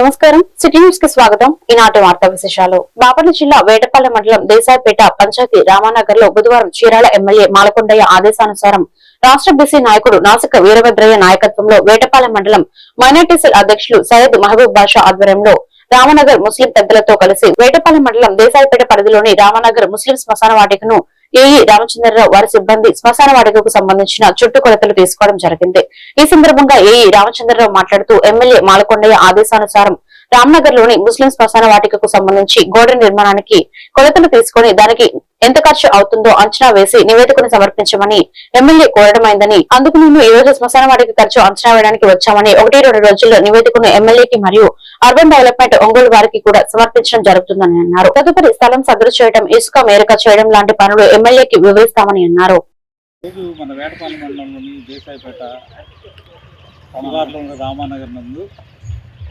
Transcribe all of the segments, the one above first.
నమస్కారం city news కి స్వాగతం. ఈనాటి వార్తా విశేషాలు. బాపట్ల జిల్లా వేటపాలెం మండలం దేశాయిపేట పంచాయతీ రామానగర్ లో బుధవారం చీరాల ఎమ్మెల్యే మాలకొండయ్య ఆదేశానుసారం రాష్ట్ర బీసీ నాయకుడు నాసిక వీరభద్రయ్య నాయకత్వంలో వేటపాలెం మండలం మైనార్టీ సెల్ అధ్యక్షులు సయ్యద్ మహబూబ్ బాషా ఆధ్వర్యంలో రామనగర్ ముస్లిం పెద్దలతో కలిసి వేటపాలెం మండలం దేశాయిపేట పరిధిలోని రామనగర్ ముస్లిం శ్మశాన వాటికను ఏఈ రామచంద్రరావు వారి సిబ్బంది శ్మశాన వాటికకు సంబంధించిన చుట్టుకొలతలు తీసుకోవడం జరిగింది. ఈ సందర్భంగా ఏఈ రామచంద్రరావు మాట్లాడుతూ ఎమ్మెల్యే మాలకొండయ్య ఆదేశానుసారం రామ్నగర్ లోని ముస్లిం శ్మశాన వాటికకు సంబంధించి గోడ నిర్మాణానికి కొలతలు తీసుకుని దానికి ఎంత ఖర్చు అవుతుందో అంచనా వేసి నివేదికను సమర్పించమని ఎమ్మెల్యే కోరడమైందని, అందుకు మేము ఈ రోజు శ్మశాన వాటిక ఖర్చు అంచనా వేయడానికి వచ్చామని 1-2 రోజుల్లో నివేదికను ఎమ్మెల్యేకి మరియు అర్బన్ డెవలప్మెంట్ ఒంగోలు వారికి కూడా సమర్పించడం జరుగుతుందని అన్నారు. తదుపరి స్థలం సదురు చేయడం, ఇసుక మేరక చేయడం లాంటి పనులు ఎమ్మెల్యేకి వివరిస్తామని అన్నారు. మన వేటపాలెం మండలంలోని దేశాయిపేట రామానగర్ నందు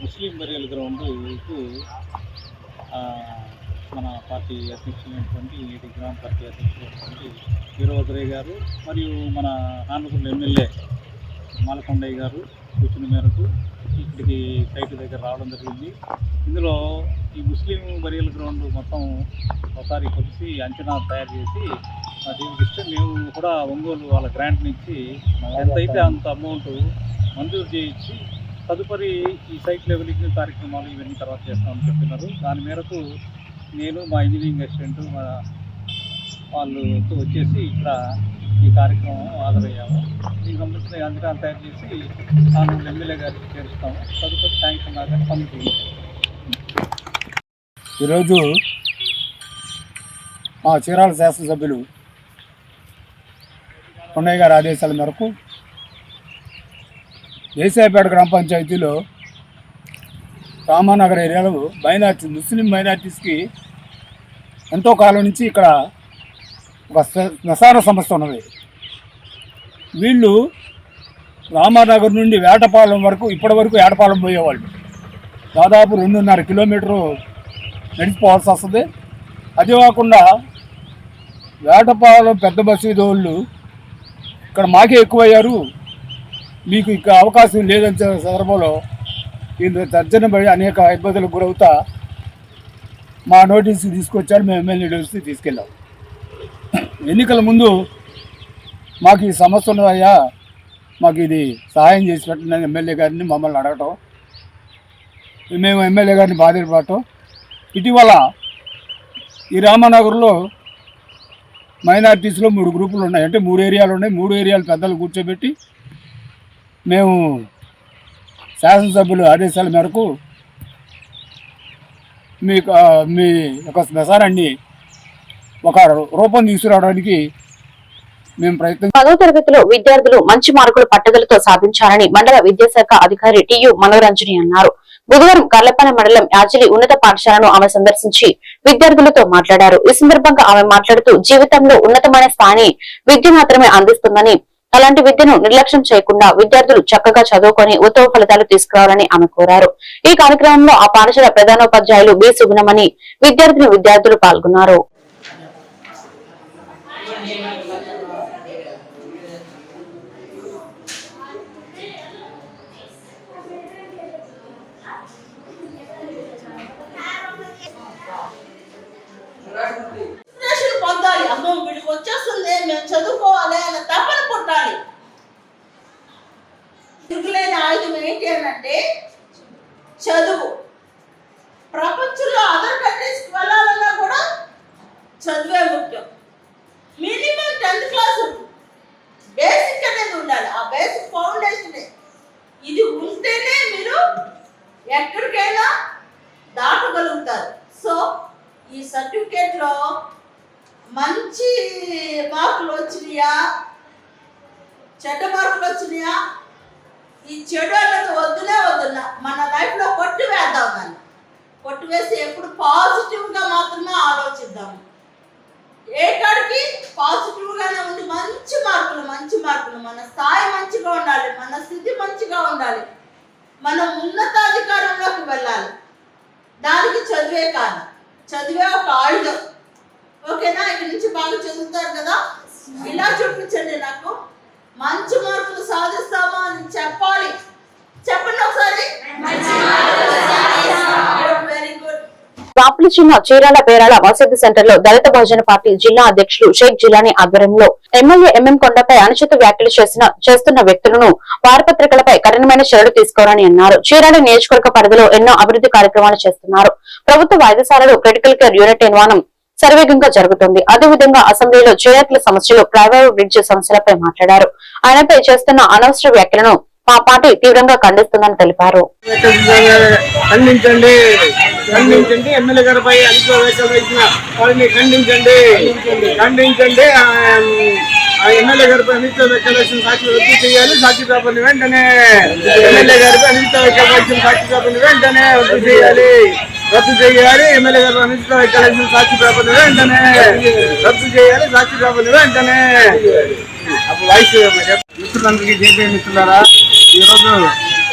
ముస్లిం బరియల్ గ్రౌండ్కు మన పార్టీ అధ్యక్షులైనటువంటి గ్రామ పార్టీ అధ్యక్షులైనటువంటి వీరభద్రయ్య గారు మరియు మన ఆనపల్లి ఎమ్మెల్యే మాలకొండయ్య గారు సూచన మేరకు ఇక్కడికి సైట్ దగ్గర రావడం జరిగింది. ఇందులో ఈ ముస్లిం బరియల్ గ్రౌండ్ మొత్తం ఒకసారి కలిసి అంచనా తయారు చేసి దీనికి ఇష్టం మేము కూడా ఒంగోలు వాళ్ళ గ్రాంట్ నుంచి ఎంతైతే అంత అమౌంట్ మంజూరు చేయించి తదుపరి ఈ సైట్ లెవెలింగ్ కార్యక్రమాలు ఇవన్నీ తర్వాత చేస్తామని చెప్తున్నారు. దాని మేరకు నేను మా ఇంజనీరింగ్ అసిస్టెంట్ వాళ్ళతో వచ్చేసి ఇక్కడ ఈ కార్యక్రమం హాజరయ్యాము. దీనికి సంబంధించిన అంచనా తయారు చేసి తాను ఎమ్మెల్యే గారికి చేరుస్తాము. తదుపరి శాంక్షన్ దాకా పనులు. ఈరోజు మా చీరాల శాసనసభ్యులు కొండయ్య గారి ఆదేశాల మేరకు దేశాయిపేట గ్రామ పంచాయతీలో రామానగర్ ఏరియాలో ముస్లిం మైనార్టీస్కి ఎంతో కాలం నుంచి ఇక్కడ ఒక శ్మశాన సంస్థ ఉన్నది. వీళ్ళు రామానగర్ నుండి వేటపాలెం వరకు ఇప్పటి వరకు వేటపాలెం పోయేవాళ్ళు. దాదాపు 2.5 కిలోమీటరు నడిచిపోవాల్సి వస్తుంది. అది కాకుండా వేటపాలెం పెద్ద మసీదు వాళ్ళు ఇక్కడ మాకే ఎక్కువయ్యారు, మీకు ఇక్కడ అవకాశం లేదని సందర్భంలో దీని తర్జన పడి అనేక ఇబ్బందులకు గురవుతా మా నోటీస్కి తీసుకొచ్చారు. మేము ఎమ్మెల్యే నోటీస్కి తీసుకెళ్ళాం. ఎన్నికల ముందు మాకు ఈ సమస్య ఉన్నదయ్యా, మాకు ఇది సహాయం చేసి పెట్టిన ఎమ్మెల్యే గారిని మమ్మల్ని అడగటం, మేము ఎమ్మెల్యే గారిని బాధపడటం. ఇటీవల ఈ రామానగర్లో మైనార్టీస్లో 3 గ్రూపులు ఉన్నాయి, అంటే 3 ఏరియాలు ఉన్నాయి. 3 ఏరియాలు పెద్దలు కూర్చోబెట్టి మేము శాసనసభ్యుల ఆదేశాల మేరకు మీ యొక్క శ్మశానాన్ని ఒక రూపం తీసుకురావడానికి మేము ప్రయత్నం. 10వ తరగతిలో విద్యార్థులు మంచి మార్కులు పట్టుదలతో సాధించాలని మండల విద్యాశాఖ అధికారి టియు మనోరంజని అన్నారు. బుధవారం కర్లపాలెం మండలం యాజిలి ఉన్నత పాఠశాలను ఆమె సందర్శించి విద్యార్థులతో మాట్లాడారు. ఈ సందర్భంగా ఆమె మాట్లాడుతూ జీవితంలో ఉన్నతమైన స్థాయి విద్య మాత్రమే అందిస్తుందని, అలాంటి విద్యను నిర్లక్ష్యం చేయకుండా విద్యార్థులు చక్కగా చదువుకొని ఉత్తమ ఫలితాలు తీసుకురావాలని ఆమె కోరారు. ఈ కార్యక్రమంలో ఆ పాఠశాల ప్రధానోపాధ్యాయులు బి సుగుణమణి, విద్యార్థులు పాల్గొన్నారు. వచ్చేస్తుంది, మేము చదువుకోవాలి అన్న తపన పుట్టాలి. తిరుగులేని ఆయుధం ఏంటి అంటే చదువు. ప్రపంచంలో అదర్ కంట్రీస్కి వెళ్ళాలన్నా కూడా చదువే ముఖ్యం. మినిమం 10th క్లాస్ బేసిక్ అనేది ఉండాలి. ఆ బేసిక్ ఫౌండేషన్ ఇది ఉంటేనే మీరు ఎక్కడికైనా దాటగలుగుతారు. సో ఈ సర్టిఫికేట్లో మంచి మార్కులు వచ్చినాయా, చెడ్డ మార్కులు వచ్చినాయా, ఈ చెడు అనేది వద్దునే వద్దున్నా మన లైఫ్లో కొట్టివేద్దాం. దాన్ని కొట్టివేసి ఎప్పుడు పాజిటివ్గా మాత్రమే ఆలోచిద్దాము. ఏ కాడికి పాజిటివ్గానే ఉండి మంచి మార్కులు మన స్థాయి మంచిగా ఉండాలి, మన స్థితి మంచిగా ఉండాలి, మనం ఉన్నతాధికారంలోకి వెళ్ళాలి. దానికి చదివే కాదు, చదివే ఒక ఆయుధం. ఓకేనా? ఇక్కడ నుంచి బాగా చదువుతారు కదా, ఇలా చూపించండి. నాకు మంచి మార్కులు సాధిస్తామా అని చెప్పాలి. చెప్పండి ఒకసారి. బాపుల జిల్లా చీరాల పేరాల మసీదు సెంటర్ లో దళిత బహుజన పార్టీ జిల్లా అధ్యక్షులు షేక్ జిలానీ ఆధ్వర్యంలో ఎమ్మెల్యే ఎంఎం కొండపై అనుచిత వ్యాఖ్యలు చేస్తున్న వ్యక్తులను వారపత్రికలపై కఠినమైన చర్యలు తీసుకోవాలని అన్నారు. చీరాల నియోజకవర్గ పరిధిలో ఎన్నో అభివృద్ధి కార్యక్రమాలు చేస్తున్నారు. ప్రభుత్వ వైద్యశాలలో క్రిటికల్ కేర్ యూనిట్ నిర్మాణం శరవేగంగా జరుగుతుంది. అదేవిధంగా అసెంబ్లీలో చేనేతల సమస్యలు, ఫ్లైఓవర్ బ్రిడ్జ్ సమస్యలపై మాట్లాడారు. ఆయనపై చేస్తున్న అనవసర వ్యాఖ్యలను మా పార్టీ తీవ్రంగా ఖండిస్తుందని తెలిపారు. ఖండించండి, ఖండించండి. ఎమ్మెల్యే గారిపై అధిక వ్యాఖ్యలు వేసిన వారిని ఖండించండి, ఖండించండి. ఎమ్మెల్యే గారిపై అనిత వ్యాఖ్యలు వేసిన సాక్షి రద్దు చేయాలి. సాక్షి పేపర్ని వెంటనే ఎమ్మెల్యే గారిపై అనిత వ్యాఖ్యలు వేసిన సాక్షి పేపర్ని వెంటనే రద్దు చేయాలి, రద్దు చేయాలి. ఎమ్మెల్యే గారు అనిత వ్యాఖ్యలు వేసిన సాక్షి పేపర్ని వెంటనే రద్దు చేయాలి, సాక్షి పేపర్ని వెంటనే. మిత్రులందరికీ జేపీ మిత్రులారా, ఈరోజు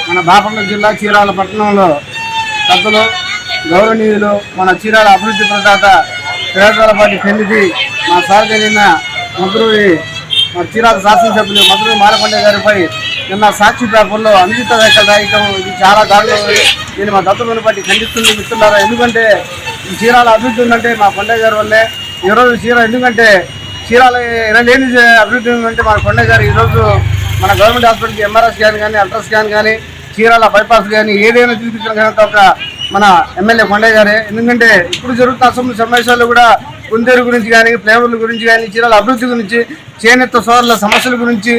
మన బాపట్ల జిల్లా చీరాల పట్టణంలో పెద్దలు గౌరవనీయులు మన చీరాల అభివృద్ధి ప్రదాత పేదలపాటి పెళ్లికి మా సహచరిన మధురూరి మన చీరాల శాసనసభ్యులు మధురూరి మాలకొండ గారిపై నిన్న సాక్షి పేపర్లో అనుచిత వ్యాఖ్యలు రాయటం ఇది చాలా దారుణం. దీన్ని మా దత్తమును బట్టి ఖండిస్తుంది మిత్రులారా. ఎందుకంటే ఈ చీరాల అభివృద్ధి ఉందంటే మా కొండయ్య గారి వల్లే. ఈరోజు ఎందుకంటే చీరాల లేని అభివృద్ధి ఉందంటే మా కొండయ్య గారు ఈరోజు మన గవర్నమెంట్ హాస్పిటల్కి ఎంఆర్ఐ స్కాన్ కానీ, అల్ట్రా స్కాన్ కానీ, చీరాల బైపాస్ కానీ ఏదైనా చూపించిన ఘనత ఒక మన ఎమ్మెల్యే కొండయ్య గారే. ఎందుకంటే ఇప్పుడు జరుగుతున్న అసెంబ్లీ సమావేశాల్లో కూడా గుంటూరు గురించి కానీ, ఫ్లేవర్ల గురించి కానీ, చీరాల అభివృద్ధి గురించి, చేనేత సోదరుల సమస్యల గురించి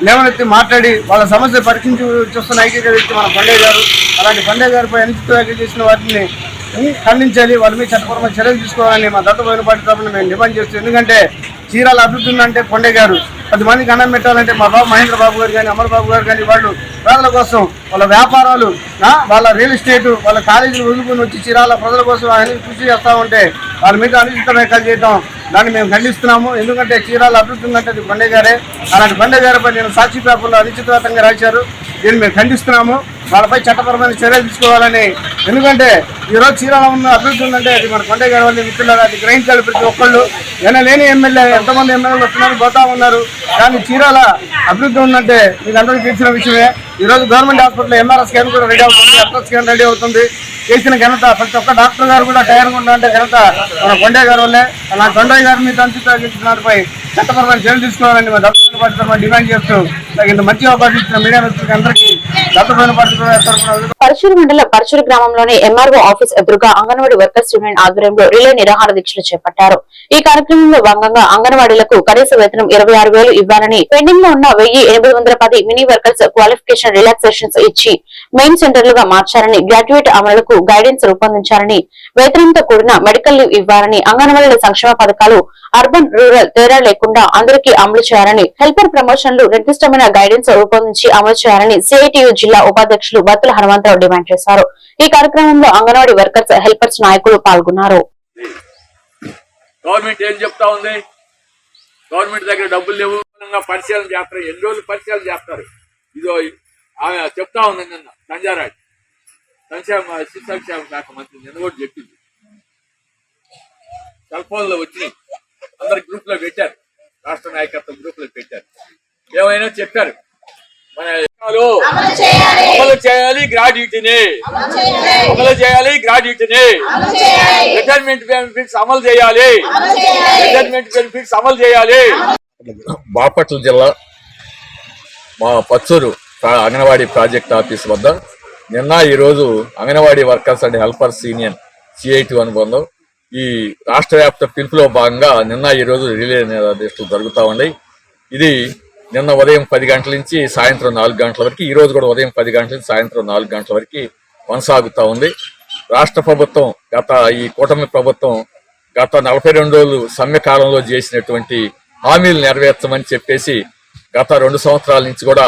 లేవనెత్తి మాట్లాడి వాళ్ళ సమస్య పరిష్కరించి చూస్తున్న ఐక్యత వ్యక్తి మన కొండయ్య గారు. అలాంటి కొండయ్య గారిపై అనుచిత వ్యాఖ్యలు చేసిన వాటిని ఖండించాలి, వాళ్ళ మీద చట్టపరమైన చర్యలు తీసుకోవాలని మా దత్తమైన పార్టీ తరఫున మేము డిమాండ్ చేస్తాం. ఎందుకంటే చీరాల అభివృద్ధి ఉందంటే కొండయ్య గారు, 10 మందికి అన్నం పెట్టాలంటే మా బాబు మహేంద్ర బాబు గారు కానీ, అమర్ బాబు గారు కానీ, వాళ్ళు ప్రజల కోసం వాళ్ళ వ్యాపారాలు, వాళ్ళ రియల్ ఎస్టేట్, వాళ్ళ కాలేజీలు వదులుకొని వచ్చి చీరాల ప్రజల కోసం ఆయన కృషి చేస్తూ ఉంటే వాళ్ళ మీద అనుచిత వ్యాఖ్యలు చేయడం దాన్ని మేము ఖండిస్తున్నాము. ఎందుకంటే చీరాల అభివృద్ధి ఉందంటే అది కొండయ్య గారే. అలాంటి కొండయ్య గారిపై నేను సాక్షి పేపర్లో అనుచితవ్యాతంగా రాశారు. దీన్ని మేము ఖండిస్తున్నాము. వాళ్ళపై చట్టపరమైన చర్యలు తీసుకోవాలని. ఎందుకంటే ఈరోజు చీరాల ఉన్న అభివృద్ధి ఉందంటే అది మన కొండయ్య గారి వల్ల మిత్రులారా. అది గ్రహించాలి ప్రతి ఒక్కళ్ళు. లేని ఎమ్మెల్యే ఎంతమంది ఎమ్మెల్యేలు వస్తున్నారు, పోతా ఉన్నారు. కానీ చీరాల అభివృద్ధి ఉందంటే మీకు అందరికీ తెలిసిన విషయమే. ఈరోజు గవర్నమెంట్ హాస్పిటల్లో ఎంఆర్ఐ స్కాన్ కూడా రెడీ అవుతుంది, అల్ట్రా స్కాన్ రెడీ అవుతుంది. చేసిన ఘనత ప్రతి ఒక్క డాక్టర్ గారు కూడా టైర్గా ఉండాలంటే ఘనత మన కొండయ్య గారి వల్లే. అలా కొండయ్య గారి మీద అనుచితపై చట్టపరమైన చర్యలు తీసుకోవాలని మా దత్తమైన పార్టీ తరఫున డిమాండ్ చేస్తూ ఇంత మంచి అవకాశం ఇచ్చిన మీడియా మిత్రులకి అందరికీ దత్తమైన పార్టీ తరఫున. పరచూరు మండలం పరచూరు గ్రామంలోని ఎంఆర్ఓ ఆఫీస్ ఎదురుగా అంగన్వాడీ వర్కర్స్ యూనియన్ ఆధ్వర్యంలో రిలే నిరాహార దీక్షలు చేపట్టారు. ఈ కార్యక్రమంలో భాగంగా అంగన్వాడీలకు కనీస వేతనం 26,000 ఇవ్వాలని, పెండింగ్ లో ఉన్న 1,810 మినీ వర్కర్స్ క్వాలిఫికేషన్ రిలాక్సేషన్స్ ఇచ్చి మెయిన్ సెంటర్లుగా మార్చారని, గ్రాడ్యుయేట్ అమలుకు గైడెన్స్ రూపొందించారని, వేతనంతో కూడిన మెడికల్ లీవ్ ఇవ్వాలని, అంగన్వాడీల సంక్షేమ పథకాలు అర్బన్ రూరల్ తేడా లేకుండా అందరికీ అమలు చేయాలని, హెల్పర్ ప్రమోషన్లు నిర్దిష్టమైన గైడెన్స్ రూపొందించి అమలు చేయాలని సిఐటియు జిల్లా ఉపాధ్యక్షులు బత్తుల హనుమంతరావు డిమాండ్ చేశారు. ఈ కార్యక్రమంలో అంగన్వాడీ వర్కర్స్, హెల్పర్స్ నాయకులు పాల్గొన్నారు. గవర్నమెంట్ ఏం చెప్తా ఉంది? గవర్నమెంట్ దగ్గర డబ్బులు లేవు, పరిశీలన చేస్తారు. ఎన్ని రోజులు పరిశీలన చేస్తారు? ఇదో ఆమె చెప్తా ఉంది నిన్న సంజారాజ్ సంక్షేమ శాఖ మంత్రి నిన్న కూడా చెప్పింది. సెల్ ఫోన్లో వచ్చినాయి, అందరు గ్రూప్ లో పెట్టారు, రాష్ట్ర నాయకత్వం గ్రూప్ లో పెట్టారు. ఏమైనా చెప్పారు, మన అమలు చేయాలి గ్రాడ్యుయేటీని, అమలు చేయాలి గ్రాడ్యుయేటీని, రిటైర్మెంట్ బెనిఫిట్స్ అమలు చేయాలి, రిటైర్మెంట్ బెనిఫిట్స్ అమలు చేయాలి. బాపట్ల జిల్లా మా పచ్చూరు అంగన్వాడీ ప్రాజెక్ట్ ఆఫీస్ వద్ద నిన్న ఈరోజు anganwadi workers and helpers union CIT అనుబంధం ఈ రాష్ట్ర వ్యాప్త పిలుపులో భాగంగా నిన్న ఈరోజు రిలే దీక్షలు జరుగుతూ ఉన్నాయి. ఇది నిన్న ఉదయం 10 గంటల నుంచి సాయంత్రం 4 గంటల వరకు, ఈ రోజు కూడా ఉదయం 10 గంటల నుంచి సాయంత్రం 4 గంటల వరకు కొనసాగుతూ ఉంది. రాష్ట్ర ప్రభుత్వం ఈ కూటమి ప్రభుత్వం గత 42 రోజులు సమ్మె కాలంలో చేసినటువంటి హామీలు నెరవేర్చమని చెప్పేసి గత 2 సంవత్సరాల నుంచి కూడా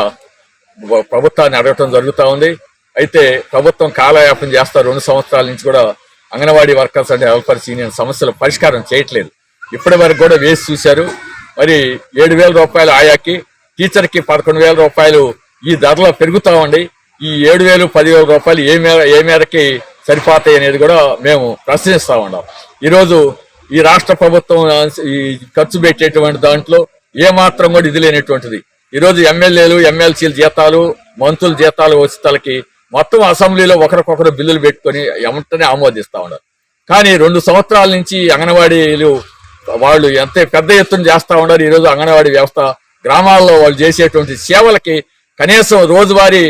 ప్రభుత్వాన్ని అడగటం జరుగుతూ ఉంది. అయితే ప్రభుత్వం కాలయాపన చేస్తా 2 సంవత్సరాల నుంచి కూడా anganwadi workers and helpers union సమస్యలు పరిష్కారం చేయట్లేదు. ఇప్పటి వరకు కూడా వేసి చూశారు. మరి 7,000 రూపాయలు ఆయాకి, టీచర్కి 11,000 రూపాయలు ఈ ధరలో పెరుగుతా ఉండి ఈ 7,000, 10,000 రూపాయలు ఏ మేరకి సరిపోతాయి అనేది కూడా మేము ప్రశ్నిస్తా ఉన్నాం. ఈరోజు ఈ రాష్ట్ర ప్రభుత్వం ఈ ఖర్చు పెట్టేటువంటి దాంట్లో ఏమాత్రం కూడా ఇది లేనటువంటిది. ఈరోజు ఎమ్మెల్యేలు, ఎమ్మెల్సీల జీతాలు, మంత్రుల జీతాలు వచ్చేతలకి మొత్తం అసెంబ్లీలో ఒకరికొకరు బిల్లులు పెట్టుకొని వెంటనే ఆమోదిస్తా ఉన్నారు. కానీ 2 సంవత్సరాల నుంచి అంగన్వాడీలు వాళ్ళు ఎంత పెద్ద ఎత్తున చేస్తా ఉన్నారు. ఈరోజు అంగన్వాడీ వ్యవస్థ గ్రామాల్లో వాళ్ళు చేసేటువంటి సేవలకి కనీసం రోజువారీ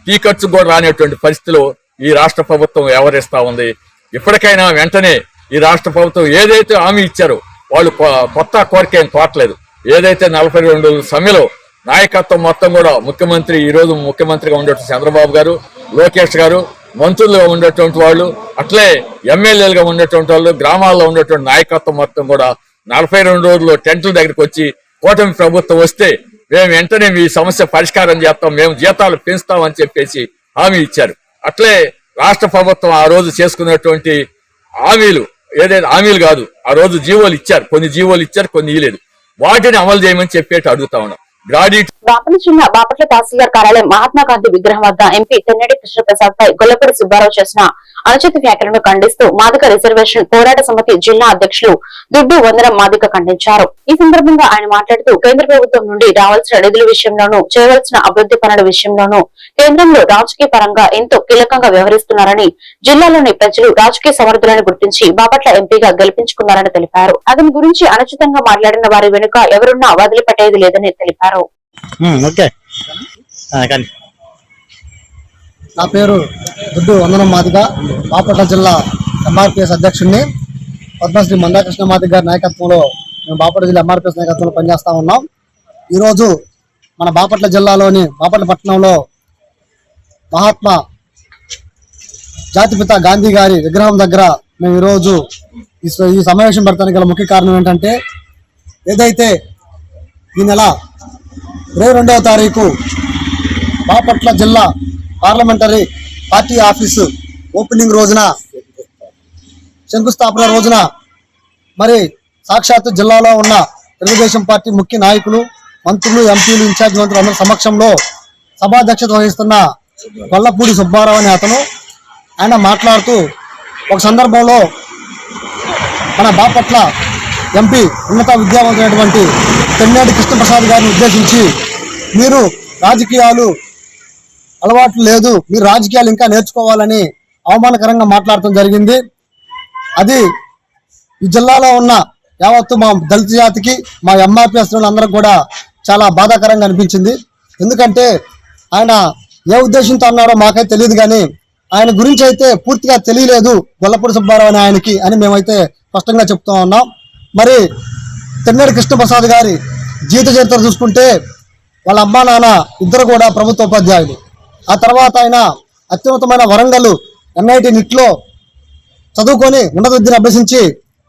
టీ ఖర్చు కూడా రానటువంటి పరిస్థితిలో ఈ రాష్ట్ర ప్రభుత్వం వ్యవహరిస్తా ఉంది. ఇప్పటికైనా వెంటనే ఈ రాష్ట్ర ప్రభుత్వం ఏదైతే హామీ ఇచ్చారో వాళ్ళు కొత్త కోరిక ఏం కోరట్లేదు. ఏదైతే 42 సమ్మెలో నాయకత్వం మొత్తం కూడా ముఖ్యమంత్రి, ఈరోజు ముఖ్యమంత్రిగా ఉండేటువంటి చంద్రబాబు గారు, లోకేష్ గారు, మంత్రులుగా ఉండేటువంటి వాళ్ళు, అట్లే ఎమ్మెల్యేలుగా ఉండేటువంటి వాళ్ళు, గ్రామాల్లో ఉండేటువంటి నాయకత్వం మొత్తం కూడా 42 రోజుల్లో టెంట్ల దగ్గరికి వచ్చి కూటమి ప్రభుత్వం వస్తే మేము వెంటనే మీ సమస్య పరిష్కారం చేస్తాం, మేము జీతాలు పెంచుతామని చెప్పేసి హామీ ఇచ్చారు. అట్లే రాష్ట్ర ప్రభుత్వం ఆ రోజు చేసుకున్నటువంటి హామీలు ఏదైతే హామీలు కాదు, ఆ రోజు జీవోలు ఇచ్చారు, కొన్ని జీవోలు ఇచ్చారు, కొన్ని ఇవ్వలేదు. వాటిని అమలు చేయమని చెప్పేసి అడుగుతా ఉన్నాం. బాపట్ల జిల్లా బాపట్ల తహసీల్దార్ కార్యాలయం మహాత్మా గాంధీ విగ్రహం వద్ద ఎంపీ తెన్నెడి కృష్ణప్రసాద్ పై గొల్లపూడి సుబ్బారావు చేసిన అనుచిత వ్యాఖ్యలను ఖండిస్తూ మాదిక రిజర్వేషన్ పోరాట సమితి జిల్లా అధ్యక్షులు దుడ్డు వందనం మాదిక ఖండించారు. ఈ సందర్భంగా ఆయన మాట్లాడుతూ కేంద్ర ప్రభుత్వం నుండి రావాల్సిన నిధుల విషయంలోనూ చేయవలసిన అభివృద్ధి పనుల విషయంలోనూ కేంద్రంలో రాజకీయ పరంగా ఎంతో కీలకంగా వ్యవహరిస్తున్నారని, జిల్లాలోని ప్రజలు రాజకీయ సమర్థులను గుర్తించి బాపట్ల ఎంపీగా గెలిపించుకున్నారని తెలిపారు. అతని గురించి అనుచితంగా మాట్లాడిన వారి వెనుక ఎవరున్నా వదిలిపెట్టేది లేదని తెలిపారు. నా పేరు దుడ్డు వందనం మాదిగ, బాపట్ల జిల్లా ఎంఆర్పిఎస్ అధ్యక్షుడిని. పద్మశ్రీ మందాకృష్ణ మాదిగ గారి నాయకత్వంలో మేము బాపట్ల జిల్లా ఎంఆర్పిఎస్ నాయకత్వంలో పనిచేస్తా ఉన్నాం. ఈరోజు మన బాపట్ల జిల్లాలోని బాపట్ల పట్టణంలో మహాత్మా జాతిపిత గాంధీ గారి విగ్రహం దగ్గర మేము ఈరోజు ఈ సమావేశం పెడతానికి గల ముఖ్య కారణం ఏంటంటే, ఏదైతే ఈ నెల 22వ తారీఖు బాపట్ల జిల్లా పార్లమెంటరీ పార్టీ ఆఫీసు ఓపెనింగ్ రోజున, శంకుస్థాపన రోజున మరి సాక్షాత్తు జిల్లాలో ఉన్న తెలుగుదేశం పార్టీ ముఖ్య నాయకులు, మంత్రులు, ఎంపీలు, ఇన్ఛార్జ్ మంత్రులు అందరి సమక్షంలో సభాధ్యక్షత వహిస్తున్న గొల్లపూడి సుబ్బారావు అనే అతను ఆయన మాట్లాడుతూ ఒక సందర్భంలో మన బాపట్ల ఎంపీ ఉన్నత విద్యావంతులైనటువంటి తెన్నెడి కృష్ణప్రసాద్ గారిని ఉద్దేశించి, మీరు రాజకీయాలు అలవాట్లు లేదు, మీరు రాజకీయాలు ఇంకా నేర్చుకోవాలని అవమానకరంగా మాట్లాడటం జరిగింది. అది ఈ జిల్లాలో ఉన్న యావత్తు మా దళిత జాతికి, మా ఎంఆర్పిఎస్ అందరికి కూడా చాలా బాధాకరంగా అనిపించింది. ఎందుకంటే ఆయన ఏ ఉద్దేశంతో అన్నారో మాకైతే తెలియదు, కానీ ఆయన గురించి అయితే పూర్తిగా తెలియలేదు గొల్లపూడి సుబ్బారావు అని ఆయనకి అని మేమైతే స్పష్టంగా చెప్తా ఉన్నాం. మరి తెన్నెడి కృష్ణప్రసాద్ గారి జీవిత చరిత్ర చూసుకుంటే వాళ్ళ అమ్మా నాన్న ఇద్దరు కూడా ప్రభుత్వ ఉపాధ్యాయులు. ఆ తర్వాత ఆయన అత్యున్నతమైన వరంగల్ NIT నిట్లో చదువుకొని ఉన్నత విద్యను అభ్యసించి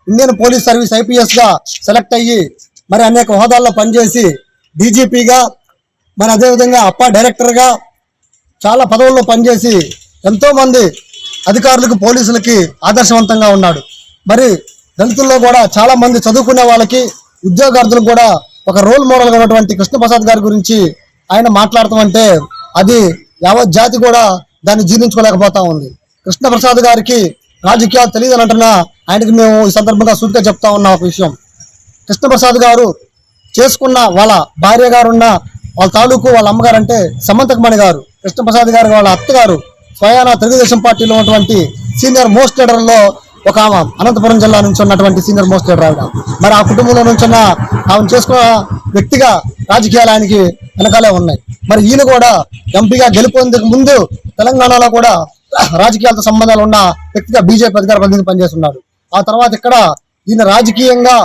ఇండియన్ పోలీస్ సర్వీస్ IPS గా సెలెక్ట్ అయ్యి మరి అనేక హోదాల్లో పనిచేసి DGPగా, మరి అదేవిధంగా అప్పా డైరెక్టర్గా చాలా పదవుల్లో పనిచేసి ఎంతో మంది అధికారులకు, పోలీసులకి ఆదర్శవంతంగా ఉన్నాడు. మరి దళితుల్లో కూడా చాలా మంది చదువుకునే వాళ్ళకి, ఉద్యోగార్థులకు కూడా ఒక రోల్ మోడల్ గా ఉన్నటువంటి కృష్ణప్రసాద్ గారి గురించి ఆయన మాట్లాడటం అంటే అది యావత్ జాతి కూడా దాన్ని జీర్ణించుకోలేకపోతా ఉంది. కృష్ణప్రసాద్ గారికి రాజకీయాలు తెలియదు అని అంటున్నా ఆయనకి మేము ఈ సందర్భంగా సూటిగా చెప్తా ఉన్నాం ఒక విషయం. కృష్ణప్రసాద్ గారు చేసుకున్న వాళ్ళ భార్య గారున్న వాళ్ళ తాలూకు వాళ్ళ అమ్మగారు అంటే సమంతకమణి గారు, కృష్ణప్రసాద్ గారు వాళ్ళ అత్తగారు స్వయాన తెలుగుదేశం పార్టీలో ఉన్నటువంటి సీనియర్ మోస్ట్ లీడర్లో ఒక ఆమె, అనంతపురం జిల్లా నుంచి ఉన్నటువంటి సీనియర్ మోస్ట్ లీడర్ ఆవిడ. మరి ఆ కుటుంబంలో నుంచి ఉన్న ఆమె చేసుకున్న వ్యక్తిగా రాజకీయాలు ఆయనకి వెనకాలే ఉన్నాయి. మరి ఈయన కూడా ఎంపీగా గెలుపొందేందుకు ముందు తెలంగాణలో కూడా రాజకీయాలతో సంబంధాలు ఉన్న వ్యక్తిగా బీజేపీ అధికార ప్రతినిధి పనిచేస్తున్నాడు. ఆ తర్వాత ఇక్కడ ఈయన రాజకీయంగా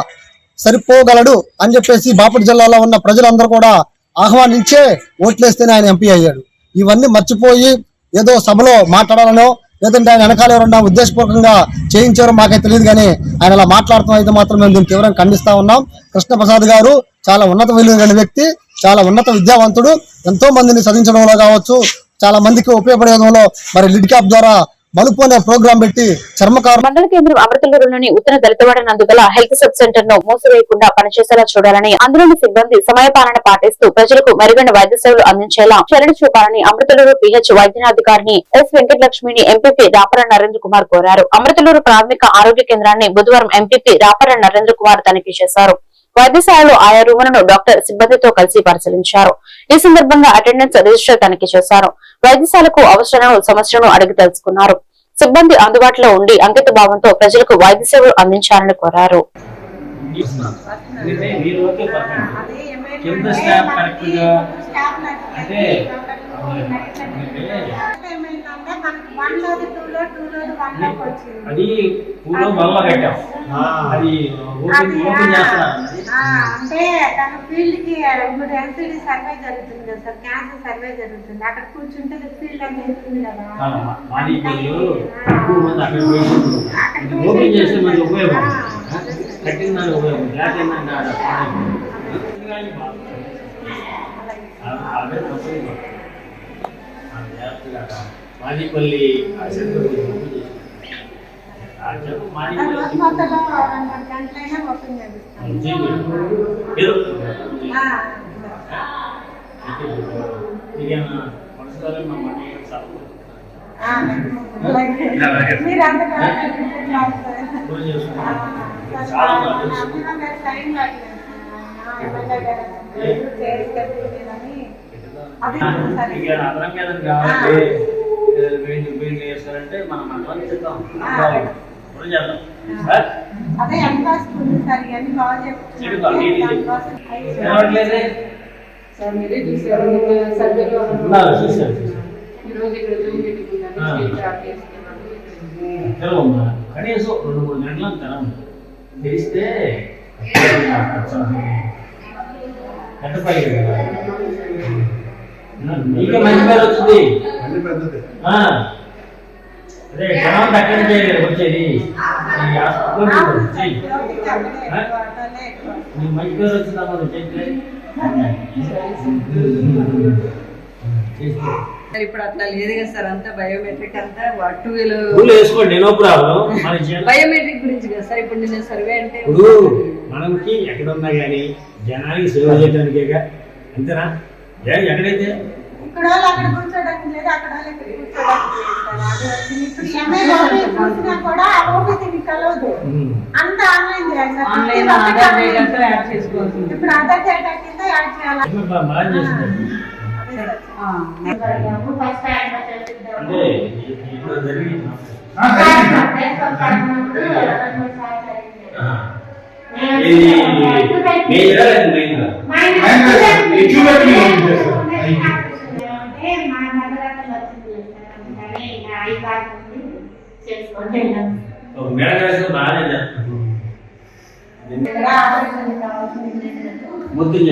సరిపోగలడు అని చెప్పేసి బాపట్ల జిల్లాలో ఉన్న ప్రజలందరూ కూడా ఆహ్వానించే ఓట్లేస్తేనే ఆయన ఎంపీ అయ్యాడు. ఇవన్నీ మర్చిపోయి ఏదో సభలో మాట్లాడాలనో లేదంటే ఆయన వెనకాల ఎవరన్నా ఉద్దేశపూర్వకంగా చేయించారో మాకైతే తెలియదు, కానీ ఆయన అలా మాట్లాడటం అయితే మాత్రం మేము దీన్ని తీవ్రంగా ఖండిస్తా ఉన్నాం. కృష్ణప్రసాద్ గారు చాలా ఉన్నత విలువ కలిగిన వ్యక్తి, చాలా ఉన్నత విద్యావంతుడు, ఎంతో మందిని చదివించడంలో కావచ్చు, చాలా మందికి ఉపయోగపడే విధంలో మరి లిడ్ క్యాప్ ద్వారా మలుపు అనే ప్రోగ్రాం పెట్టి చర్మకారు. మండల కేంద్రం అమృతలూరులోని ఉత్తర దళితవాడ నందుగల హెల్త్ సబ్ సెంటర్ ను మూసివేయకుండా పనిచేసేలా చూడాలని, అందులోని సిబ్బంది సమయపాలన పాటిస్తూ ప్రజలకు మెరుగైన వైద్య సేవలు అందించేలా చర్యలు చూపాలని అమృతలూరు PH వైద్యాధికారిని S వెంకటలక్ష్మిని ఎంపీపీ రాపర నరేంద్ర కుమార్ కోరారు. అమృతలూరు ప్రాథమిక ఆరోగ్య కేంద్రాన్ని బుధవారం ఎంపీపీ రాపర నరేంద్ర కుమార్ తనిఖీ చేశారు. వైద్యశాలలో ఆయా రూములను డాక్టర్ సిబ్బందితో కలిసి పరిశీలించారు. ఈ సందర్భంగా అటెండెన్స్ రిజిస్టర్ తనిఖీ చేశారు. వైద్యశాలకు అవసరాలను సమస్యలను అడిగి తెలుసుకున్నారు. సిబ్బంది అందుబాటులో ఉండి అంకిత భావంతో ప్రజలకు వైద్య సేవలు అందించాలని కోరారు. అది పూలో మళ్ళా కట్టాం. అది ఓపెన్ చేస్తాం. అంటే తన ఫీల్డ్ కి ఇప్పుడు ఎన్సిడి సర్వే జరుగుతుంది కదా సార్, క్యాన్సర్ సర్వే జరుగుతుంది. అక్కడ కూర్చుంటే ఫీల్డ్ అని ఉంటుంది కదా. ఓపెన్ చేస్తే మనకి ఉపయోగం, కట్టిన దానికి ఉపయోగం. గ్లాస్ ఏంటంటే మాదిపల్లి చేస్తారంటే మనం మండలం చెప్తాం. అదే ఎంత వస్తుంది సార్, ఇవన్నీ బాగా చెప్తున్నారు. కనీసం 2-3 గంటల తరం తెలిస్తే నీకే మంచి పేరు వచ్చింది. అదే జనం అక్కడి నుంచి వచ్చేది నీకు మంచి పేరు వచ్చిందమ్మా. ఇప్పుడు అట్లా లేదు కదా సార్, అంతా బయోమెట్రిక్ అంతా వేసుకోండి, నో ప్రాబ్లం. బయోమెట్రిక్ గురించి కదా సార్. ఇప్పుడు నేను సర్వే అంటే ఇప్పుడు మనకి ఎక్కడున్నా కానీ జనానికి సేవ చేయడానికేగా, అంతేనా? ఎక్కడైతే ఇక్కడ వాళ్ళు అక్కడ కూర్చోడానికి లేదు, అక్కడ వాళ్ళు ఇక్కడ కూర్చోడానికి లేదు. ఇప్పుడు ఎంఐ చూసినా కూడా ఓపీసీ కలవదు, అంతా ఆన్లైన్ చేయాలి సార్. ఆన్లైన్ ఆధార్ డేటాతో యాడ్ చేసుకోవచ్చు. ఇప్పుడు ఆధార్ డేటా కింద యాడ్ చేయాలి.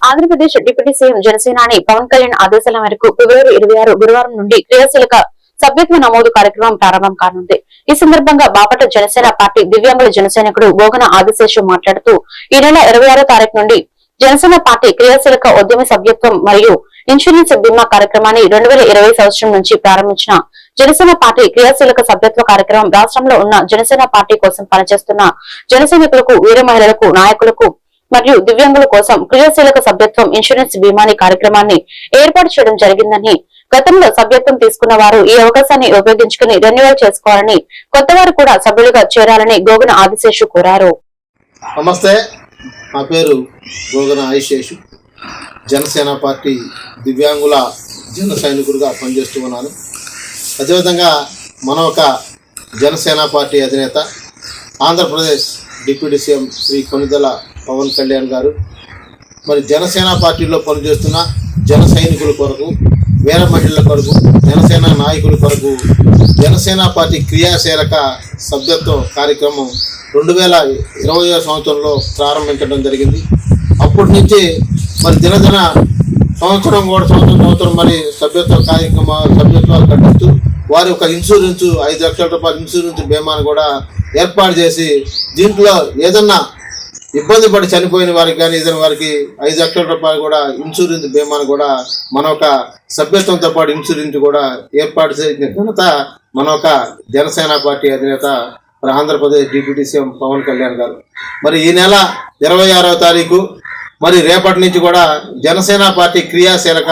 ఆంధ్రప్రదేశ్ డిప్యూటీ సీఎం జనసేనాని పవన్ కళ్యాణ్ ఆదేశాల మేరకు ఫిబ్రవరి 26 గురువారం నుండి క్రియాశీలక సభ్యత్వ నమోదు కార్యక్రమం ప్రారంభం కానుంది. ఈ సందర్భంగా బాపట్ల జనసేన పార్టీ దివ్యాంగుల జనసైనికుడు బోగన ఆదిశేషు మాట్లాడుతూ ఈ నెల 26వ తారీఖు నుండి జనసేన పార్టీ క్రియాశీలక ఉద్యమ సభ్యత్వం మరియు ఇన్సూరెన్స్ బీమా కార్యక్రమాన్ని 2020 సంవత్సరం నుంచి ప్రారంభించిన జనసేన పార్టీ క్రియాశీలక సభ్యత్వ కార్యక్రమం రాష్ట్రంలో ఉన్న జనసేన పార్టీ కోసం పనిచేస్తున్న జనసైనికులకు, వీర మహిళలకు, నాయకులకు మరియు దివ్యాంగుల కోసం క్రియాశీలక సభ్యత్వం ఇన్సూరెన్స్ బీమాని కార్యక్రమాన్ని ఏర్పాటు చేయడం జరిగిందని, గతంలో సభ్యత్వం తీసుకున్న వారు ఈ అవకాశాన్ని ఉపయోగించుకుని రెన్యువల్ చేసుకోవాలని, కొత్త వారు కూడా సభ్యులుగా చేరాలని గోగన ఆదిశేషు కోరారు. నమస్తే, నా పేరు గోగన ఆదిశేషు. జనసేన పార్టీ దివ్యాంగుల జన సైనికుడిగా పనిచేస్తూ ఉన్నాను. అదేవిధంగా మన ఒక జనసేన పార్టీ అధినేత ఆంధ్రప్రదేశ్ డిప్యూటీ సీఎం శ్రీ కొనిదెల పవన్ కళ్యాణ్ గారు మరి జనసేన పార్టీలో పనిచేస్తున్న జన సైనికుల కొరకు, వీర మహిళల కొరకు, జనసేన నాయకుల కొరకు జనసేన పార్టీ క్రియాశీలక సభ్యత్వ కార్యక్రమం 2020 సంవత్సరంలో ప్రారంభించడం జరిగింది. అప్పటి నుంచి మరి దినదిన సంవత్సరం మరి సభ్యత్వాలు కట్టిస్తూ వారి యొక్క ఇన్సూరెన్స్ 5 లక్షల రూపాయల ఇన్సూరెన్స్ బీమాను కూడా ఏర్పాటు చేసి, దీంట్లో ఏదన్నా ఇబ్బంది పడి చనిపోయిన వారికి కానీ ఏదైనా వారికి 5 లక్షల రూపాయలు కూడా ఇన్సూరెన్స్ బీమాను కూడా మన ఒక సభ్యత్వంతో పాటు ఇన్సూరెన్స్ కూడా ఏర్పాటు చేసిన ఘనత మన ఒక జనసేన పార్టీ అధినేత మరి ఆంధ్రప్రదేశ్ డిప్యూటీ సీఎం పవన్ కళ్యాణ్ గారు. మరి ఈ నెల 26వ తారీఖు మరి రేపటి నుంచి కూడా జనసేన పార్టీ క్రియాశీలక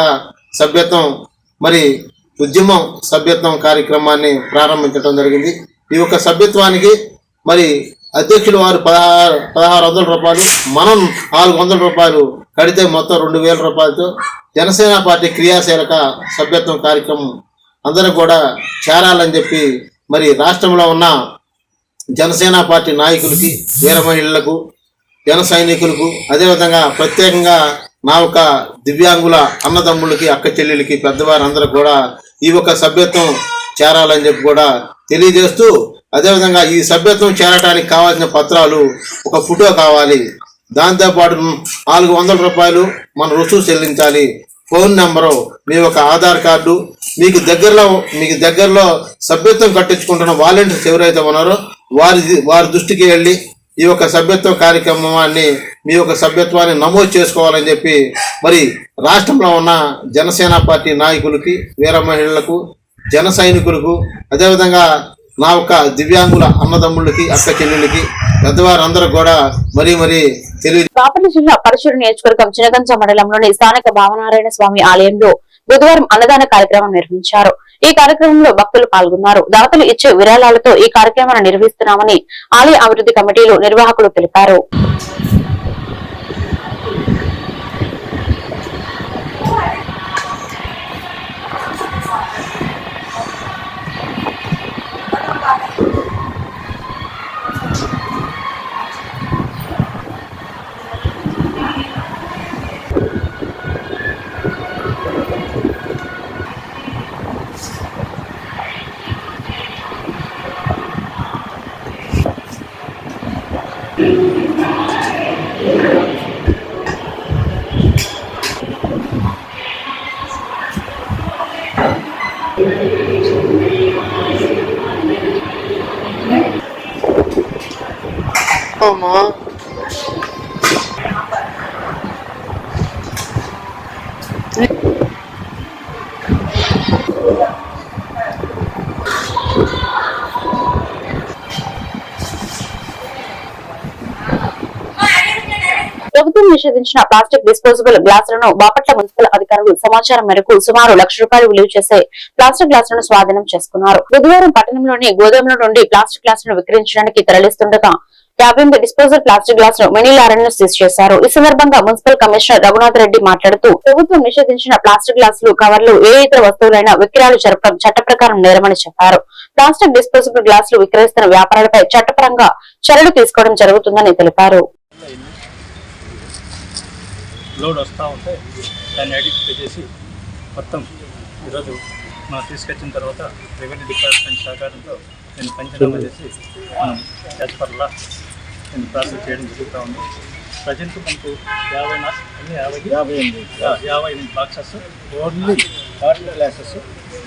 సభ్యత్వం మరి ఉద్యమం సభ్యత్వం కార్యక్రమాన్ని ప్రారంభించడం జరిగింది. ఈ యొక్క సభ్యత్వానికి మరి అధ్యక్షులు వారు 1600 రూపాయలు, మనం 400 రూపాయలు కడితే మొత్తం 2000 రూపాయలతో జనసేన పార్టీ క్రియాశీలక సభ్యత్వం కార్యక్రమం అందరూ కూడా చేరాలని చెప్పి మరి రాష్ట్రంలో ఉన్న జనసేన పార్టీ నాయకులకి, వీర మహిళలకు, జన సైనికులకు, అదేవిధంగా ప్రత్యేకంగా నా ఒక దివ్యాంగుల అన్నదమ్ములకి, అక్క చెల్లెలకి, పెద్దవారందరూ కూడా ఈ ఒక సభ్యత్వం చేరాలని చెప్పి కూడా తెలియజేస్తూ, అదేవిధంగా ఈ సభ్యత్వం చేరడానికి కావాల్సిన పత్రాలు, ఒక ఫోటో కావాలి, దాంతోపాటు 400 రూపాయలు మన రుసుము చెల్లించాలి, ఫోన్ నెంబరు, మీ ఒక ఆధార్ కార్డు, మీకు దగ్గరలో సభ్యత్వం కట్టించుకుంటున్న వాలంటీర్స్ ఎవరైతే ఉన్నారో వారి దృష్టికి వెళ్ళి ఈ యొక్క సభ్యత్వ కార్యక్రమాన్ని, మీ యొక్క సభ్యత్వాన్ని నమోదు చేసుకోవాలని చెప్పి మరి రాష్ట్రంలో ఉన్న జనసేన పార్టీ నాయకులకి, వీర మహిళలకు, జన సైనికులకు, అదేవిధంగా నా యొక్క దివ్యాంగుల అన్నదమ్ములకి, అక్క చెల్లెలకి, పెద్దవారందరూ కూడా మరీ తెలియదు. బాపట్ల జిల్లా పరశురు నియోజకవర్గం చినగంజ మండలంలోని స్థానిక భావనారాయణ స్వామి ఆలయంలో బుధవారం అన్నదాన కార్యక్రమం నిర్వహించారు. ఈ కార్యక్రమంలో భక్తులు పాల్గొన్నారు. దాతలు ఇచ్చే విరాళాలతో ఈ కార్యక్రమాన్ని నిర్వహిస్తున్నామని ఆలయ అభివృద్ధి కమిటీలు నిర్వాహకులు తెలిపారు. ప్రభుత్వం నిషేధించిన ప్లాస్టిక్ డిస్పోజబుల్ గ్లాసులను బాపట్ల మున్సిపల్ అధికారులు సమాచారం మేరకు సుమారు ₹1,00,000 విలువ చేసే ప్లాస్టిక్ గ్లాసులను స్వాధీనం చేసుకున్నారు. బుధవారం పట్టణంలోని గోదాముల నుండి ప్లాస్టిక్ గ్లాసులను విక్రయించడానికి తరలిస్తుండగా 58 డిస్పోజల్ ప్లాస్టిక్ గ్లాసులు మినీ లారీలను సీజ్ చేశారు. ఈ సందర్భంగా మున్సిపల్ కమిషనర్ రఘునాథ్ రెడ్డి మాట్లాడుతూ, ప్రభుత్వం నిషేధించిన ప్లాస్టిక్ గ్లాసులు, కవర్లు, ఏ ఇతర వస్తువులైనా విక్రయాలు జరపడం చట్ట ప్రకారం నేరమని చెప్పారు. ప్లాస్టిక్ డిస్పోజబుల్ గ్లాసులు విక్రయిస్తున్న వ్యాపారాలపై చట్టపరంగా చర్యలు తీసుకోవడం జరుగుతుందని తెలిపారు. లోడ్ వస్తూ ఉంటే దాన్ని ఐడెంటిఫై చేసి మొత్తం ఈరోజు మనం తీసుకొచ్చిన తర్వాత రెవెన్యూ డిపార్ట్మెంట్ సహకారంతో నేను పంచనామా చేసి మనం యాజ్ పర్ లా నేను ప్రాసెస్ చేయడం జరుగుతూ ఉంది. ప్రజెంట్ మనకు 58 బాక్సెస్ ఓన్లీ వాటర్ గ్లాసెస్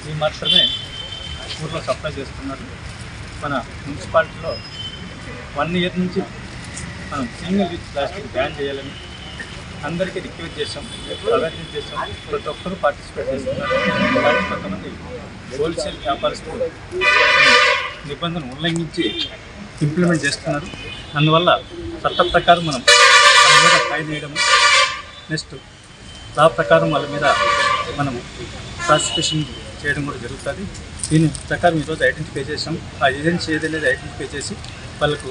ఇవి మాత్రమే ఊర్లో సప్లై చేస్తున్నారు. మన మున్సిపాలిటీలో 1 year నుంచి మనం సింగిల్ యూజ్ ప్లాస్టిక్ బ్యాన్ చేయాలని అందరికీ రిక్వెస్ట్ చేసాం, అవేర్నెస్ చేసాం. ప్రతి ఒక్కరూ పార్టిసిపేట్ చేస్తున్నారు. కానీ కొంతమంది హోల్సేల్ వ్యాపారస్తులు నిబంధన ఉల్లంఘించి ఇంప్లిమెంట్ చేస్తున్నారు. అందువల్ల చట్ట ప్రకారం మనం వాళ్ళ మీద ఫైన్ వేయడము, నెక్స్ట్ లా ప్రకారం వాళ్ళ మీద మనం ప్రాసిక్యూషన్ చేయడం కూడా జరుగుతుంది. దీని ప్రకారం ఈరోజు ఐడెంటిఫై చేసాం. ఆ ఏజెన్సీ ఏదనేది ఐడెంటిఫై చేసి వాళ్ళకు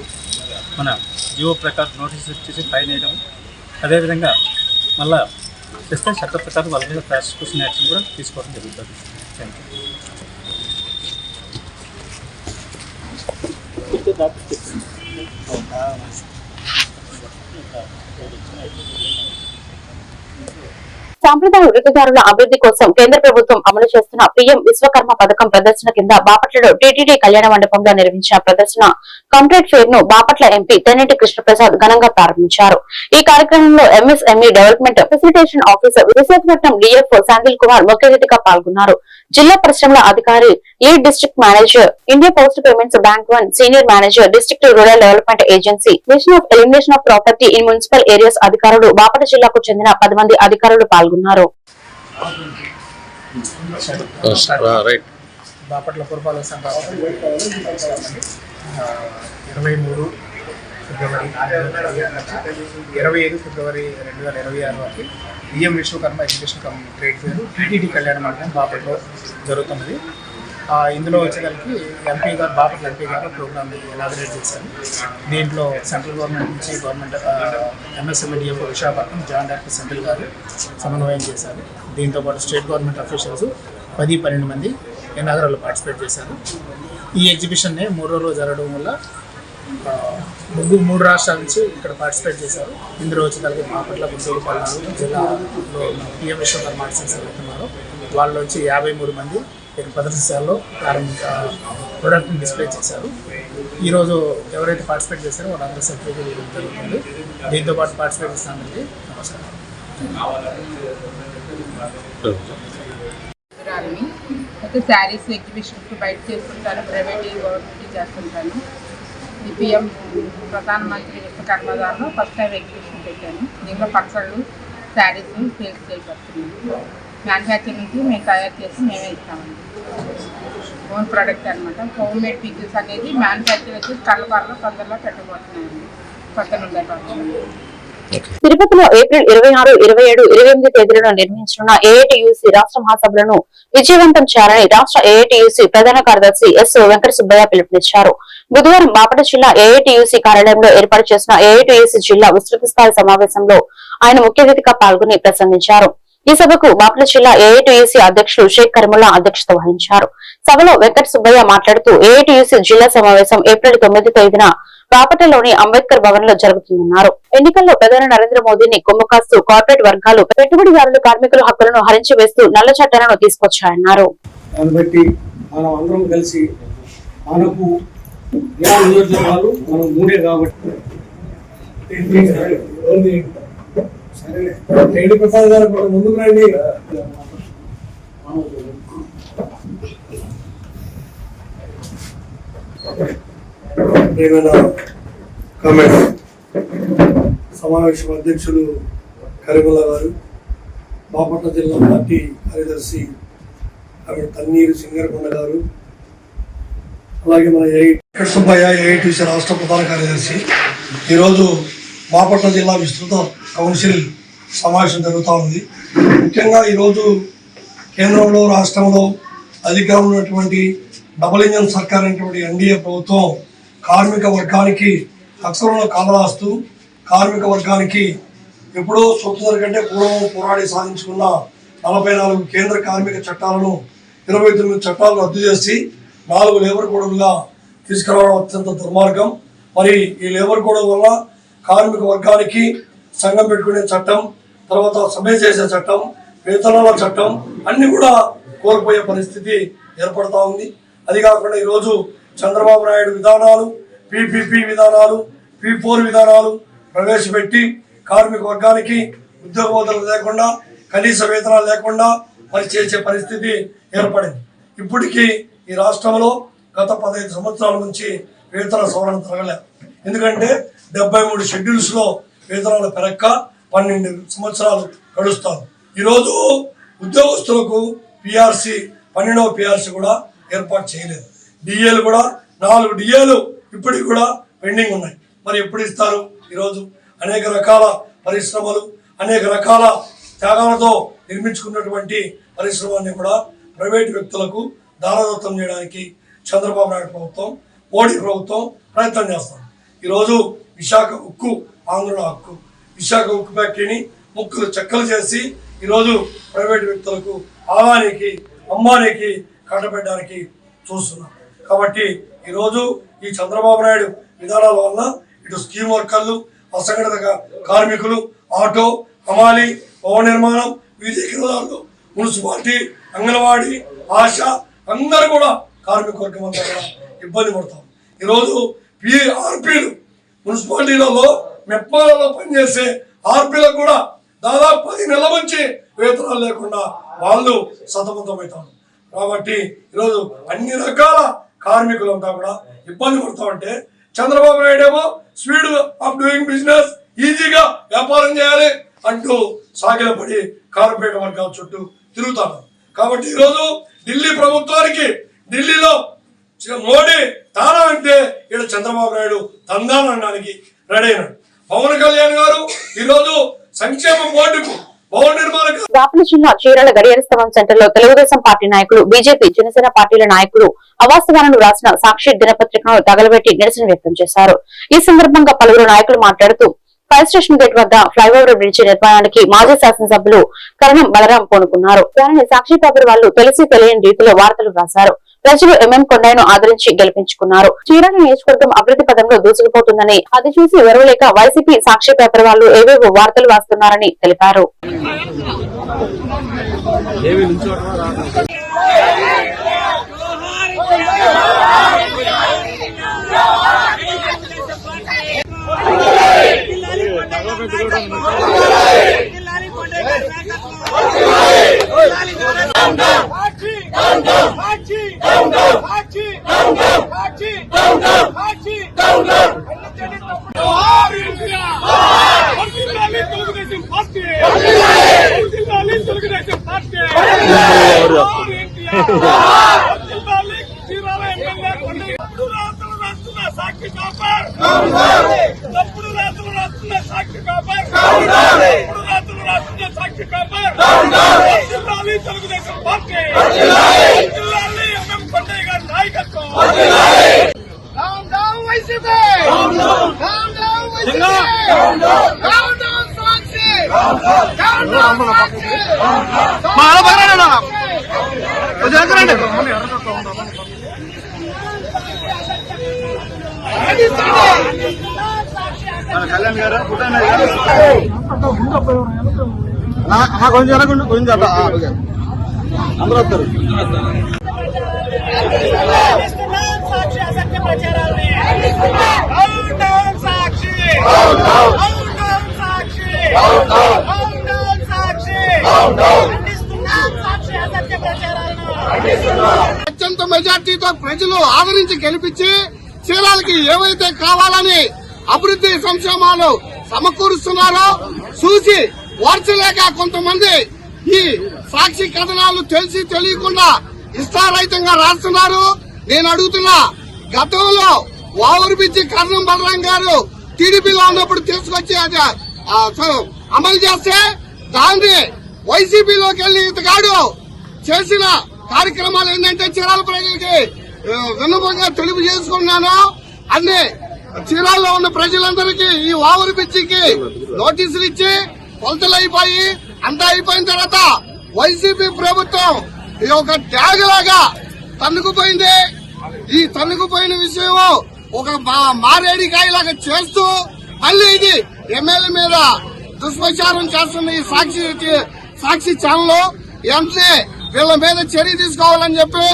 మన జియో ప్రకారం నోటీస్ ఇచ్చేసి ఫైన్ వేయడం, అదేవిధంగా మళ్ళా చేస్తే చట్ట ప్రకారం వాళ్ళ మీద ప్రాసిక్యూషన్ యాక్షన్ కూడా తీసుకోవడం జరుగుతుంది. Thank you. సాంప్రదాయ వృత్తిదారుల అభివృద్ధి కోసం కేంద్ర ప్రభుత్వం అమలు చేస్తున్న పీఎం విశ్వకర్మ పథకం ప్రదర్శన కింద బాపట్లలో టీటీడీ కళ్యాణ మండపంలో నిర్వహించిన ప్రదర్శన కాంట్రాక్ట్ ఫేర్ ను బాపట్ల ఎంపీ తెన్నేటి కృష్ణప్రసాద్ ఘనంగా ప్రారంభించారు. ఈ కార్యక్రమంలో MSME development facilitation officer Visakhapatnam DF Santhil Kumar ముఖ్య అతిథిగా పాల్గొన్నారు. జిల్లా పరిశ్రమల అధికారి, lead district manager, India Post Payments Bank 1 senior manager, district rural development agency, mission of elimination of property in municipal areas అధికారులు, బాపట్ల జిల్లాకు చెందిన 10 మంది అధికారులు పాల్గొన్నారు. బాపట్ల పురపాలక సంఘ 25 ఫిబ్రవరి 2026 వరకు EM Vishwakarma education cum trade fair TTD Kalyana Mandapam బాపట్లో జరుగుతున్నది. ఇందులో వచ్చేసరికి ఎంపీ గారు, బాపట్ల ఎంపీ గారు ప్రోగ్రామ్ ఇనాగరేట్ చేశారు. దీంట్లో సెంట్రల్ గవర్నమెంట్ నుంచి government MSMEDF Visakhapatnam joint director central గారు సమన్వయం చేశారు. దీంతోపాటు స్టేట్ గవర్నమెంట్ అఫీషియల్స్ 10-12 మంది ఇనాగరల్ పార్టిసిపేట్ చేశారు. ఈ ఎగ్జిబిషన్ని 3 రోజులు జరగడం వల్ల 3 రాష్ట్రాల నుంచి ఇక్కడ పార్టిసిపేట్ చేశారు. ఇందులో వచ్చేసరికి బాపట్ల, గుంటూరు, పల్నాడు జిల్లాలో పిఎం విశ్వకర్మ ఆర్ట్స్ వెళ్తున్నారు. వాళ్ళలోంచి 53 మంది ఇక్కడ ప్రదర్శనశాలలో ప్రొడక్ట్ని డిస్ప్లే చేశారు. ఈరోజు ఎవరైతే పార్టిసిపేట్ చేశారో వాళ్ళందరూ సర్టిఫికేట్ ఇవ్వడం జరుగుతుంది. దీంతో పాటు పార్టిసిపేట్ చేసినందుకు నమస్కారం. అయితే శారీస్ ఎగ్జిబిషన్కి బయట చేస్తుంటాను, ప్రైవేట్ గవర్నమెంట్ చేస్తుంటాను. ఈ పిఎం ప్రధానమంత్రి విశ్వకర్మదారులో ఫస్ట్ టైం ఎగ్జిబిషన్ పెట్టాను. దీంట్లో పచ్చళ్ళు, శారీస్ సేల్స్ చేయబడుతున్నాను. మ్యానుఫ్యాక్చరింగ్కి మేము తయారు చేసి మేమే ఇస్తామండి. ఓన్ ప్రోడక్ట్ అనమాట. హోమ్ మేడ్ పికిల్స్ అనేది మ్యానుఫ్యాక్చర్ వచ్చి కళ్ళపారలో తొందరలో పెట్టబోతున్నాయండి. కొత్త నుండి తిరుపతిలో ఏప్రిల్ 26, 27, 28 తేదీలను నిర్వహించనున్న ఏఐటియుసి రాష్ట్ర మహాసభలను విజయవంతం చేయాలని రాష్ట్ర ఏఐటియుసి ప్రధాన కార్యదర్శి ఎస్ వెంకట సుబ్బయ్య పిలుపునిచ్చారు. బుధవారం బాపట్ల జిల్లా ఏఐటియుసి కార్యాలయంలో ఏర్పాటు చేసిన ఏఐటియుసి జిల్లా విస్తృత స్థాయి సమావేశంలో ఆయన ముఖ్య అతిథిగా పాల్గొని ప్రసంగించారు. ఈ సభకు బాపట్ల జిల్లా ఏఐటియుసి అధ్యక్షులు షేక్ కరీముల్లా అధ్యక్షత వహించారు. సభలో వెంకట సుబ్బయ్య మాట్లాడుతూ ఏఐటియుసి జిల్లా సమావేశం ఏప్రిల్ 9 తేదీన బాపట్లలోని అంబేద్కర్ భవన్ లో జరుగుతుందన్నారు. ఎన్నికల్లో ప్రధాని నరేంద్ర మోదీని కొమ్ముకాస్తూ కార్పొరేట్ వర్గాలు పెట్టుబడిదారులు కార్మికుల హక్కులను హరించి వేస్తూ నల్ల చట్టాలను తీసుకొచ్చాయన్నారు. దాన్ని బట్టి మనం అందరం కలిసి మనకు నియోజకవర్గాలు మనం 3 కాబట్టి సరే ప్రసాద్ గారు ముందుకు రండి. సమావేశం అధ్యక్షులు కరీముల్లా గారు, బాపట్ల జిల్లా పార్టీ కార్యదర్శి తన్నీరు సింగరకొండ గారు, అలాగే మన సుబ్బయ్య ఏఐటిసి రాష్ట్ర ప్రధాన కార్యదర్శి. ఈరోజు బాపట్ల జిల్లా విస్తృత కౌన్సిల్ సమావేశం జరుగుతూ ఉంది. ముఖ్యంగా ఈరోజు కేంద్రంలో రాష్ట్రంలో అధికారంలో ఉన్నటువంటి డబుల్ ఇంజన్ సర్కార్ అయినటువంటి ఎన్డీఏ ప్రభుత్వం కార్మిక వర్గానికి హక్కులను కాలరాస్తూ కార్మిక వర్గానికి ఎప్పుడో స్వతంత్రం కంటే పూర్వం పోరాడి సాధించుకున్న 44 కేంద్ర కార్మిక చట్టాలను 29 చట్టాలను రద్దు చేసి 4 లేబర్ కోడ్లుగా తీసుకురావడం అత్యంత దుర్మార్గం. మరి ఈ లేబర్ కోడ్ వల్ల కార్మిక వర్గానికి సంఘం పెట్టుకునే చట్టం, తర్వాత సమ్మె చేసే చట్టం, వేతనాల చట్టం అన్ని కూడా కోల్పోయే పరిస్థితి ఏర్పడతా ఉంది. అది కాకుండా ఈరోజు చంద్రబాబు నాయుడు విధానాలు, పీపీపీ విధానాలు, P4 విధానాలు ప్రవేశపెట్టి కార్మిక వర్గానికి ఉద్యోగ బోధనలు లేకుండా, కనీస వేతనాలు లేకుండా మరి చేసే పరిస్థితి ఏర్పడింది. ఇప్పటికీ ఈ రాష్ట్రంలో గత 15 సంవత్సరాల నుంచి వేతన సవరణ జరగలేదు. ఎందుకంటే 73 షెడ్యూల్స్లో వేతనాలు పెరక్క 12 సంవత్సరాలు గడుస్తారు. ఈరోజు ఉద్యోగస్తులకు పిఆర్సీ 12వ పిఆర్సీ కూడా ఏర్పాటు చేయలేదు. డిఏలు కూడా 4 డిఏలు ఇప్పటికి కూడా పెండింగ్ ఉన్నాయి. మరి ఎప్పుడు ఇస్తారు? ఈరోజు అనేక రకాల పరిశ్రమలు, అనేక రకాల త్యాగాలతో నిర్మించుకున్నటువంటి పరిశ్రమాన్ని కూడా ప్రైవేటు వ్యక్తులకు దారదత్తం చేయడానికి చంద్రబాబు నాయుడు ప్రభుత్వం, మోడీ ప్రభుత్వం ప్రయత్నం చేస్తారు. ఈరోజు విశాఖ ఉక్కు ఆంధ్రుల హక్కు, విశాఖ ఉక్కు ఫ్యాక్టరీని ముక్కలు చెక్కలు చేసి ఈరోజు ప్రైవేటు వ్యక్తులకు ఆదానికి అమ్మానికి కట్టబెట్టడానికి చూస్తున్నాం. కాబట్టి ఈరోజు ఈ చంద్రబాబు నాయుడు విధానాల వల్ల ఇటు స్కీమ్ వర్కర్లు, అసంఘటిత కార్మికులు, ఆటో, హమాలి, భవన నిర్మాణం, వీధి కిరాదారులు, మున్సిపాలిటీ, అంగన్వాడీ, ఆశ అందరూ కూడా కార్మిక వర్గం అంతా కూడా ఇబ్బంది పడతాం. ఈరోజు ఆర్పీలు మున్సిపాలిటీలలో మెప్పాలలో పనిచేసే ఆర్పీలకు కూడా దాదాపు 10 నెలల నుంచి వేతనాలు లేకుండా వాళ్ళు సతమతమవుతారు. కాబట్టి ఈరోజు అన్ని రకాల కార్మికులంతా కూడా ఇబ్బంది పడతా ఉంటే చంద్రబాబు నాయుడు ఏమో స్పీడ్ ఆఫ్ డూయింగ్ బిజినెస్, ఈజీగా వ్యాపారం చేయాలి అంటూ సాగిలపడి కార్పొరేట్ వర్గాల చుట్టూ తిరుగుతాడు. కాబట్టి ఈరోజు ఢిల్లీ ప్రభుత్వానికి ఢిల్లీలో మోడీ తానా అంటే ఇక్కడ చంద్రబాబు నాయుడు తందాలు అనడానికి రెడీ అయినాడు. పవన్ కళ్యాణ్ గారు ఈరోజు సంక్షేమ బోర్డుకు బాపట్ల జిల్లా చీరాల గడియార స్తంభం సెంటర్ లో తెలుగుదేశం పార్టీ నాయకులు, బీజేపీ, జనసేన పార్టీల నాయకులు అవాస్తవాలను రాసిన సాక్షి దినపత్రికను తగలబెట్టి నిరసన వ్యక్తం చేశారు. ఈ సందర్భంగా పలువురు నాయకులు మాట్లాడుతూ ఫైర్ స్టేషన్ గేట్ వద్ద ఫ్లైఓవర్ బ్రిడ్జి నిర్మాణానికి మాజీ శాసనసభ్యులు కరణం బలరాం పూనుకున్నారు. దానిని సాక్షి పేపర్ వాళ్ళు తెలిసి తెలియని రీతిలో వార్తలు రాశారు. ప్రజలు ఎంఎం కొండయ్యను ఆదరించి గెలిపించుకున్నారు. చీరాల నియోజకవర్గం అభివృద్ధి పదంలో దూసుకుపోతుందని, అది చూసి వెరవలేక వైసీపీ సాక్షి పేపర్ వాళ్ళు ఏవేవో వార్తలు రాస్తున్నారని తెలిపారు. కొంచెం అందరూ వస్తారు. అత్యంత మెజార్టీతో ప్రజలు ఆదరించి గెలిపించి చీరాలకి ఏవైతే కావాలని అభివృద్ధి సంక్షేమాలు సమకూరుస్తున్నారో చూసి వార్చలేక కొంతమంది ఈ సాక్షి కథనాలు తెలిసి తెలియకుండా ఇష్టారహితంగా రాస్తున్నారు. నేను అడుగుతున్నా, గతంలో ఓవర్ బ్రిడ్జి కరణం బలరాం గారు టీడీపీలో ఉన్నప్పుడు తీసుకొచ్చి అది అమలు చేస్తే దాన్ని వైసీపీలోకి వెళ్లి ఇతగాడు చేసిన కార్యక్రమాలు ఏంటంటే చీరాల ప్రజలకి విన్నపంగా తెలియజేసుకున్నాను. అన్ని చీరాల్లో ఉన్న ప్రజలందరికీ ఈ ఓవర్ బ్రిడ్జికి నోటీసులు ఇచ్చి కొలతలు అయిపోయి అంతా అయిపోయిన తర్వాత వైసీపీ ప్రభుత్వం ఈ ఒక ట్యాగ్ లాగా తన్నుకుపోయింది. ఈ తన్నుకుపోయిన విషయం ఒక మారేడికాయలాగా చేస్తూ మళ్ళీ ఇది ఎమ్మెల్యే మీద దుష్ప్రచారం చేస్తున్న ఈ సాక్షి ఛానల్ వెంటనే వీళ్ళ మీద చర్య తీసుకోవాలని చెప్పి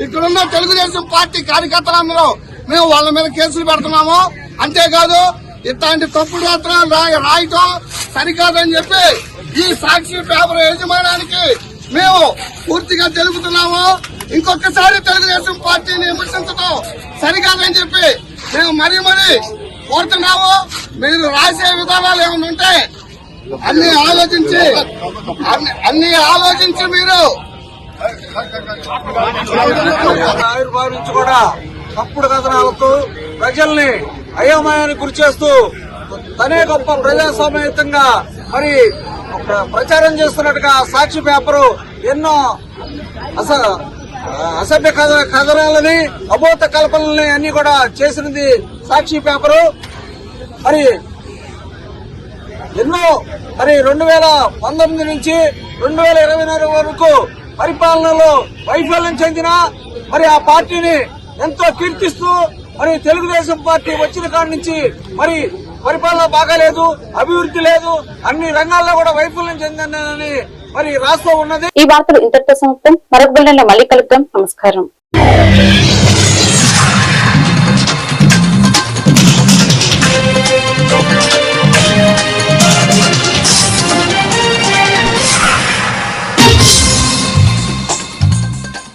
ఇక్కడున్న తెలుగుదేశం పార్టీ కార్యకర్తలందరూ మేము వాళ్ళ మీద కేసులు పెడుతున్నాము. అంతేకాదు ఇట్లాంటి తప్పుడు రాత్రాలు రాయటం సరికాదని చెప్పి ఈ సాక్షి పేపర్ యజమానానికి మేము పూర్తిగా తెలుపుతున్నాము. ఇంకొకసారి తెలుగుదేశం పార్టీని విమర్శించడం సరికాదని చెప్పి మేము మరీ కోరుతున్నాము. మీరు రాసే విధానాలు ఏమైనా ఉంటే అన్ని ఆలోచించి మీరు ఆవిర్భావించి కూడా తప్పుడు కథనాలతో ప్రజల్ని అయోమయానికి గురి చేస్తూ తనే గొప్ప ప్రజాస్వామ్యయుతంగా మరి ప్రచారం చేస్తున్నట్టుగా సాక్షి పేపరు ఎన్నో అసభ్య కథనాలని అబోధ కల్పనల్ని అన్ని కూడా చేసినది సాక్షి పేపరు. మరి ఎన్నో 2019 నుంచి 2024 వరకు పరిపాలనలో వైఫల్యం చెందిన మరి ఆ పార్టీని ఎంతో కీర్తిస్తూ మరి తెలుగుదేశం పార్టీ వచ్చిన కాడి నుంచి మరి పరిపాలన బాగాలేదు, అభివృద్ధి లేదు, అన్ని రంగాల్లో కూడా వైఫల్యం చెందిందని మరి రాస్తూ ఉన్నది. ఈ వార్తలు ఇంతటితో సమాప్తం. మరొక బిల్డన్లో మళ్ళీ కలుద్దాం. నమస్కారం.